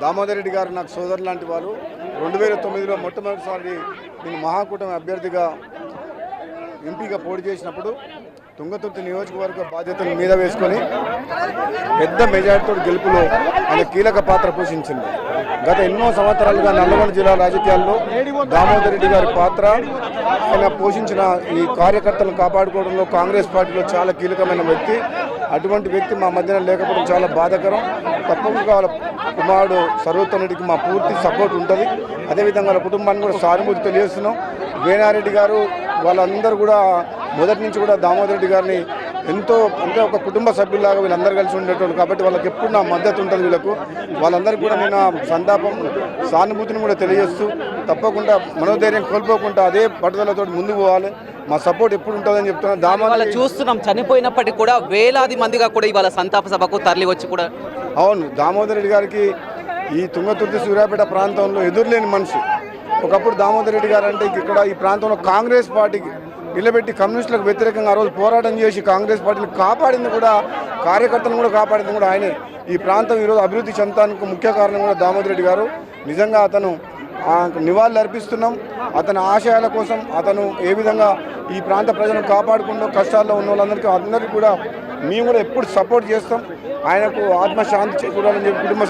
దామోదర్ రెడ్డి గారు నాకు సోదరు లాంటి వారు. 2009లో మొట్టమొదటిసారి నేను మహాకూటమి అభ్యర్థిగా ఎంపీగా పోటీ చేసినప్పుడు తుంగతుర్తి నియోజకవర్గ బాధ్యతను మీద వేసుకొని పెద్ద మెజార్టీతో గెలుపులో ఆయన కీలక పాత్ర పోషించింది. గత ఎన్నో సంవత్సరాలుగా నల్లగొండ జిల్లా రాజకీయాల్లో దామోదర్ రెడ్డి గారి పాత్ర, ఆయన పోషించిన ఈ కార్యకర్తలను కాపాడుకోవడంలో కాంగ్రెస్ పార్టీలో చాలా కీలకమైన వ్యక్తి. అటువంటి వ్యక్తి మా మధ్యన లేకపోవడం చాలా బాధాకరం. తప్పకుండా వాళ్ళ కుమారుడు సర్వోత్తమ్ రెడ్డికి మా పూర్తి సపోర్ట్ ఉంటుంది. అదేవిధంగా వాళ్ళ కుటుంబాన్ని కూడా సానుభూతి తెలియజేస్తున్నాం. వేణారెడ్డి గారు వాళ్ళందరూ కూడా మొదటి నుంచి కూడా దామోదర్ రెడ్డి గారిని ఎంతో అంటే ఒక కుటుంబ సభ్యులాగా వీళ్ళందరూ కలిసి ఉండేటోళ్ళు. కాబట్టి వాళ్ళకి ఎప్పుడు నా మద్దతు ఉంటుంది. వాళ్ళందరికీ కూడా నేను సంతాపం సానుభూతిని కూడా తెలియజేస్తూ తప్పకుండా మనోధైర్యం కోల్పోకుండా అదే పట్టుదలతో ముందుకు పోవాలి. మా సపోర్ట్ ఎప్పుడు ఉంటుందని చెప్తున్నాను. దామోదర్ చూస్తున్నాం చనిపోయినప్పటికీ కూడా వేలాది మందిగా కూడా ఇవాళ సంతాప సభకు తరలి వచ్చి కూడా అవును, దామోదర్ రెడ్డి గారికి ఈ తుంగతుర్తి సూర్యాపేట ప్రాంతంలో ఎదురులేని మనిషి. ఒకప్పుడు దామోదర్ రెడ్డి గారు అంటే ఇక్కడ ఈ ప్రాంతంలో కాంగ్రెస్ పార్టీకి నిలబెట్టి కమ్యూనిస్టులకు వ్యతిరేకంగా ఆ రోజు పోరాటం చేసి కాంగ్రెస్ పార్టీని కాపాడింది కూడా, కార్యకర్తలను కూడా కాపాడింది కూడా ఆయనే. ఈ ప్రాంతం ఈరోజు అభివృద్ధి చెందడానికి ముఖ్య కారణం కూడా దామోదర్ రెడ్డి గారు. నిజంగా అతను నివాళులు అర్పిస్తున్నాం. అతని ఆశయాల కోసం అతను ఏ విధంగా ఈ ప్రాంత ప్రజలను కాపాడుకుంటూ కష్టాల్లో ఉన్న వాళ్ళందరికీ కూడా మేము కూడా ఎప్పుడు సపోర్ట్ చేస్తాం. ఆయనకు ఆత్మశాంతి చేకూరాలని చెప్పి కుటుంబ